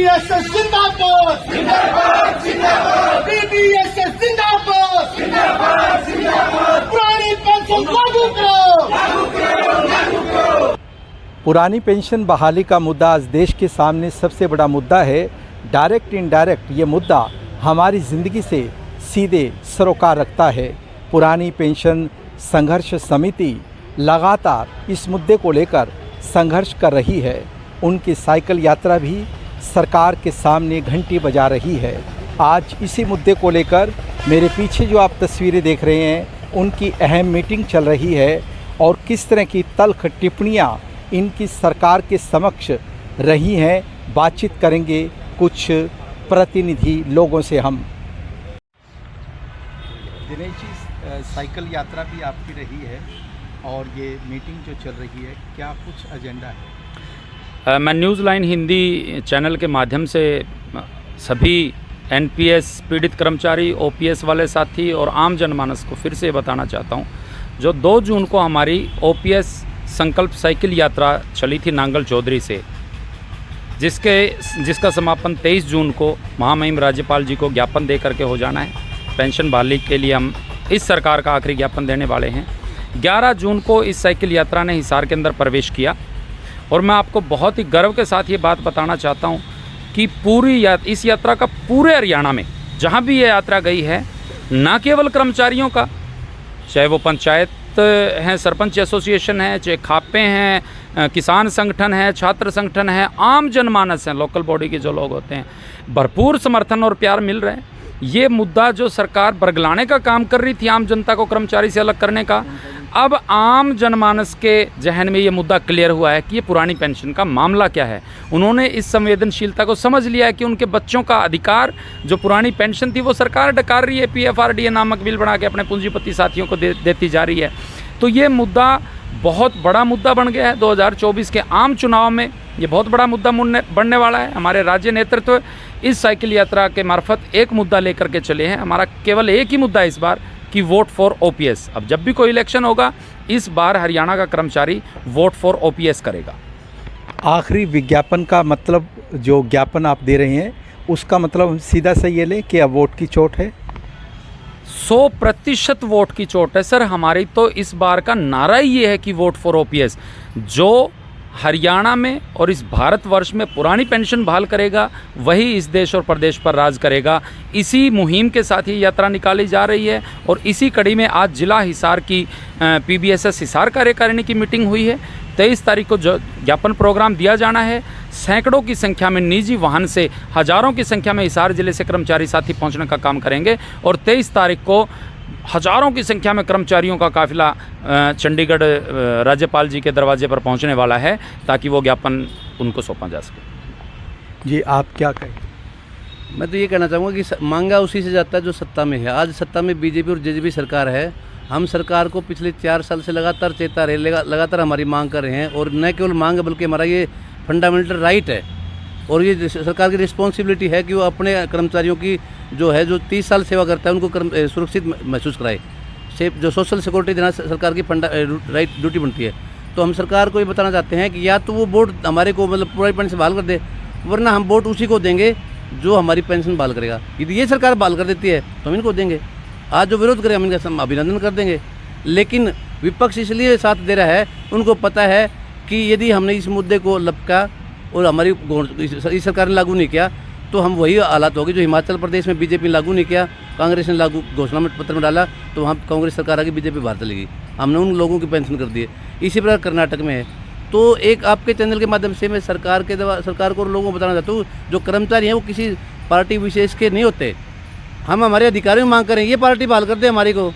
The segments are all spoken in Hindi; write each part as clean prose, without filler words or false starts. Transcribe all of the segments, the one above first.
BBSS जिंदाबाद जिंदाबाद जिंदाबाद BBSS जिंदाबाद जिंदाबाद जिंदाबाद पुरानी पेंशन लागू करो। पुरानी पेंशन बहाली का मुद्दा आज देश के सामने सबसे बड़ा मुद्दा है। डायरेक्ट इनडायरेक्ट ये मुद्दा हमारी ज़िंदगी से सीधे सरोकार रखता है। पुरानी पेंशन संघर्ष समिति लगातार इस मुद्दे को लेकर संघर्ष कर रही है। उनकी साइकिल यात्रा भी सरकार के सामने घंटी बजा रही है। आज इसी मुद्दे को लेकर मेरे पीछे जो आप तस्वीरें देख रहे हैं उनकी अहम मीटिंग चल रही है और किस तरह की तल्ख टिप्पणियां इनकी सरकार के समक्ष रही हैं, बातचीत करेंगे कुछ प्रतिनिधि लोगों से हम। दिनेश जी, साइकिल यात्रा भी आपकी रही है और ये मीटिंग जो चल रही है, क्या कुछ एजेंडा है? मैं न्यूज़ लाइन हिंदी चैनल के माध्यम से सभी एनपीएस पीड़ित कर्मचारी, ओपीएस वाले साथी और आम जनमानस को फिर से बताना चाहता हूँ, जो 2 जून को हमारी ओपीएस संकल्प साइकिल यात्रा चली थी नांगल चौधरी से, जिसका समापन 23 जून को महामहिम राज्यपाल जी को ज्ञापन दे करके हो जाना है। पेंशन बहाली के लिए हम इस सरकार का आखिरी ज्ञापन देने वाले हैं। 11 जून को इस साइकिल यात्रा ने हिसार के अंदर प्रवेश किया और मैं आपको बहुत ही गर्व के साथ ये बात बताना चाहता हूँ कि इस यात्रा का पूरे हरियाणा में जहाँ भी ये यात्रा गई है, न केवल कर्मचारियों का, चाहे वो पंचायत हैं, सरपंच एसोसिएशन है, चाहे खापे हैं, किसान संगठन है, छात्र संगठन है, आम जनमानस हैं, लोकल बॉडी के जो लोग होते हैं, भरपूर समर्थन और प्यार मिल रहे हैं। ये मुद्दा जो सरकार बरगलाने का काम कर रही थी, आम जनता को कर्मचारी से अलग करने का, अब आम जनमानस के जहन में ये मुद्दा क्लियर हुआ है कि ये पुरानी पेंशन का मामला क्या है। उन्होंने इस संवेदनशीलता को समझ लिया है कि उनके बच्चों का अधिकार जो पुरानी पेंशन थी वो सरकार डकार रही है, PFRDA नामक बिल बना के अपने पूंजीपति साथियों को देती जा रही है। तो ये मुद्दा बहुत बड़ा मुद्दा बन गया है। 2024 के आम चुनाव में ये बहुत बड़ा मुद्दा बनने वाला है। हमारे राज्य नेतृत्व इस साइकिल यात्रा के मार्फत एक मुद्दा लेकर के चले हैं। हमारा केवल एक ही मुद्दा इस बार कि वोट फॉर ओपीएस। अब जब भी कोई इलेक्शन होगा, इस बार हरियाणा का कर्मचारी वोट फॉर ओपीएस करेगा। आखिरी विज्ञापन का मतलब, जो ज्ञापन आप दे रहे हैं उसका मतलब हम सीधा से ये लें कि अब वोट की चोट है? 100% वोट की चोट है सर। हमारी तो इस बार का नारा ही ये है कि वोट फॉर ओपीएस। जो हरियाणा में और इस भारतवर्ष में पुरानी पेंशन बहाल करेगा, वही इस देश और प्रदेश पर राज करेगा। इसी मुहिम के साथ ही यात्रा निकाली जा रही है और इसी कड़ी में आज जिला हिसार की PBSS हिसार कार्यकारिणी की मीटिंग हुई है। 23 तारीख को जो ज्ञापन प्रोग्राम दिया जाना है, सैकड़ों की संख्या में निजी वाहन से, हज़ारों की संख्या में हिसार जिले से कर्मचारी साथी पहुंचने का काम करेंगे और 23 तारीख को हज़ारों की संख्या में कर्मचारियों का काफ़िला चंडीगढ़ राज्यपाल जी के दरवाजे पर पहुंचने वाला है ताकि वो ज्ञापन उनको सौंपा जा सके। जी, आप क्या कहें? मैं तो ये कहना चाहूँगा कि मांगा उसी से जाता है जो सत्ता में है। आज सत्ता में बीजेपी और जेजेपी सरकार है। हम सरकार को पिछले 4 साल से लगातार चेता रहे, लगातार हमारी मांग कर रहे हैं और न केवल मांग बल्कि हमारा ये फंडामेंटल राइट है और ये सरकार की रिस्पॉन्सिबिलिटी है कि वो अपने कर्मचारियों की जो 30 साल सेवा करता है उनको सुरक्षित महसूस कराए। जो सोशल सिक्योरिटी देना सरकार की राइट ड्यूटी बनती है। तो हम सरकार को ये बताना चाहते हैं कि या तो वो वोट हमारे को मतलब पुरानी पेंशन बहाल कर दे, वरना हम वोट उसी को देंगे जो हमारी पेंशन बहाल करेगा। यदि ये सरकार बहाल कर देती है तो हम इनको देंगे। आज जो विरोध करें हम इनका अभिनंदन कर देंगे, लेकिन विपक्ष इसलिए साथ दे रहा है, उनको पता है कि यदि हमने इस मुद्दे को लपका और हमारी इस सरकार ने लागू नहीं किया तो हम वही हालात होगी जो हिमाचल प्रदेश में बीजेपी ने लागू नहीं किया, कांग्रेस ने लागू घोषणा पत्र में डाला, तो वहाँ कांग्रेस सरकार आगे बीजेपी बाहर चलेगी। हमने उन लोगों की पेंशन कर दी है। इसी प्रकार कर्नाटक में है। तो एक आपके चैनल के माध्यम से मैं सरकार को लोगों को बताना चाहता हूँ, जो कर्मचारी हैं वो किसी पार्टी विशेष के नहीं होते। हम हमारे अधिकारियों में मांग करें ये पार्टी बहाल कर दे हमारी को,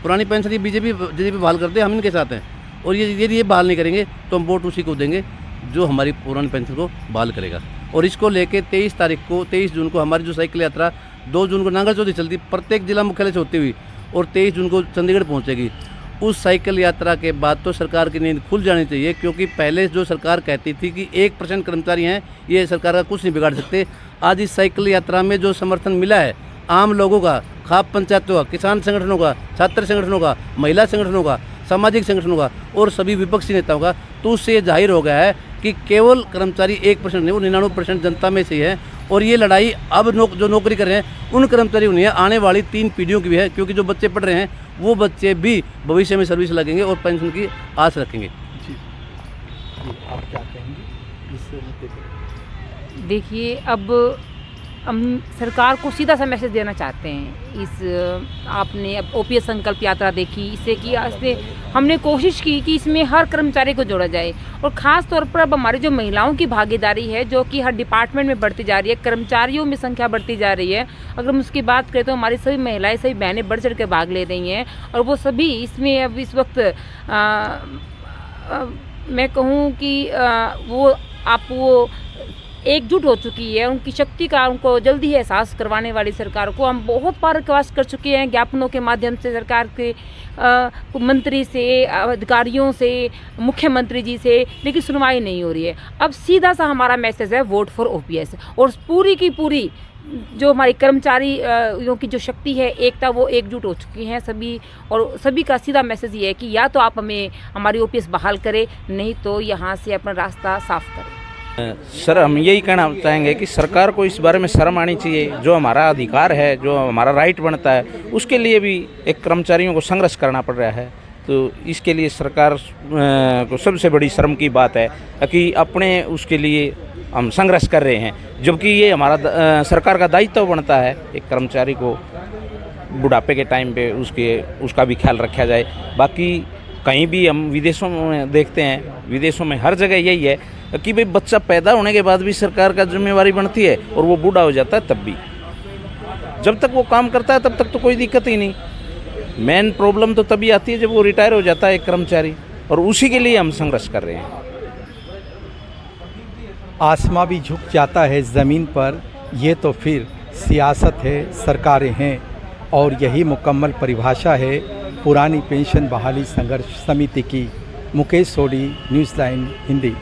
पुरानी पेंशन बीजेपी बहाल कर दे, हम इनके साथ हैं। और ये बहाल नहीं करेंगे तो हम वोट उसी को देंगे जो हमारी पुरानी पेंशन को बहाल करेगा। और इसको लेके 23 जून को हमारी जो साइकिल यात्रा 2 जून को नांगल चौधरी चलती, प्रत्येक जिला मुख्यालय से होती हुई, और 23 जून को चंडीगढ़ पहुंचेगी। उस साइकिल यात्रा के बाद तो सरकार की नींद खुल जानी चाहिए, क्योंकि पहले जो सरकार कहती थी कि 1% कर्मचारी हैं, ये सरकार का कुछ नहीं बिगाड़ सकते। आज इस साइकिल यात्रा में जो समर्थन मिला है आम लोगों का, खाप पंचायतों का, किसान संगठनों का, छात्र संगठनों का, महिला संगठनों का, सामाजिक संगठनों का और सभी विपक्षी नेताओं का, तो उससे जाहिर हो गया है कि केवल कर्मचारी 1% नहीं, वो 99% जनता में से ही है। और ये लड़ाई अब जो नौकरी कर रहे हैं उन कर्मचारियों नहीं है, आने वाली 3 पीढ़ियों की भी है, क्योंकि जो बच्चे पढ़ रहे हैं वो बच्चे भी भविष्य में सर्विस लगेंगे और पेंशन की आस रखेंगे। जी आप क्या कहेंगे इस मुद्दे पर? देखिए, अब हम सरकार को सीधा सा मैसेज देना चाहते हैं। आपने अब ओपीएस संकल्प यात्रा देखी, इससे कि हमने कोशिश की कि इसमें हर कर्मचारी को जोड़ा जाए, और ख़ास तौर पर अब हमारी जो महिलाओं की भागीदारी है जो कि हर डिपार्टमेंट में बढ़ती जा रही है, कर्मचारियों में संख्या बढ़ती जा रही है। अगर हम उसकी बात करें तो हमारी सभी महिलाएं, सभी बहनें बढ़ चढ़ के भाग ले रही हैं, और वो सभी इसमें अब इस वक्त मैं कहूँ कि वो एकजुट हो चुकी है। उनकी शक्ति का उनको जल्दी ही एहसास करवाने वाली सरकार को हम बहुत बार रिक्वेस्ट कर चुके हैं, ज्ञापनों के माध्यम से सरकार के मंत्री से, अधिकारियों से, मुख्यमंत्री जी से, लेकिन सुनवाई नहीं हो रही है। अब सीधा सा हमारा मैसेज है वोट फॉर ओपीएस, और पूरी की पूरी जो हमारी कर्मचारी की जो शक्ति है, एकता, वो एकजुट हो चुकी हैं सभी, और सभी का सीधा मैसेज ये है कि या तो आप हमारी ओपीएस बहाल करें, नहीं तो यहाँ से अपना रास्ता साफ करें। सर, हम यही कहना चाहेंगे कि सरकार को इस बारे में शर्म आनी चाहिए। जो हमारा अधिकार है, जो हमारा राइट बनता है, उसके लिए भी एक कर्मचारियों को संघर्ष करना पड़ रहा है। तो इसके लिए सरकार को सबसे बड़ी शर्म की बात है कि अपने उसके लिए हम संघर्ष कर रहे हैं, जबकि ये हमारा सरकार का दायित्व बनता है एक कर्मचारी को बुढ़ापे के टाइम पे उसका भी ख्याल रखा जाए। बाकी कहीं भी हम विदेशों में देखते हैं, विदेशों में हर जगह यही है कि भाई बच्चा पैदा होने के बाद भी सरकार का जिम्मेवारी बनती है, और वो बूढ़ा हो जाता है तब भी। जब तक वो काम करता है तब तक तो कोई दिक्कत ही नहीं। मेन प्रॉब्लम तो तभी आती है जब वो रिटायर हो जाता है एक कर्मचारी, और उसी के लिए हम संघर्ष कर रहे हैं। आसमां भी झुक जाता है ज़मीन पर, ये तो फिर सियासत है, सरकारें हैं, और यही मुकम्मल परिभाषा है पुरानी पेंशन बहाली संघर्ष समिति की। मुकेश सोडी, न्यूज़ लाइन हिंदी।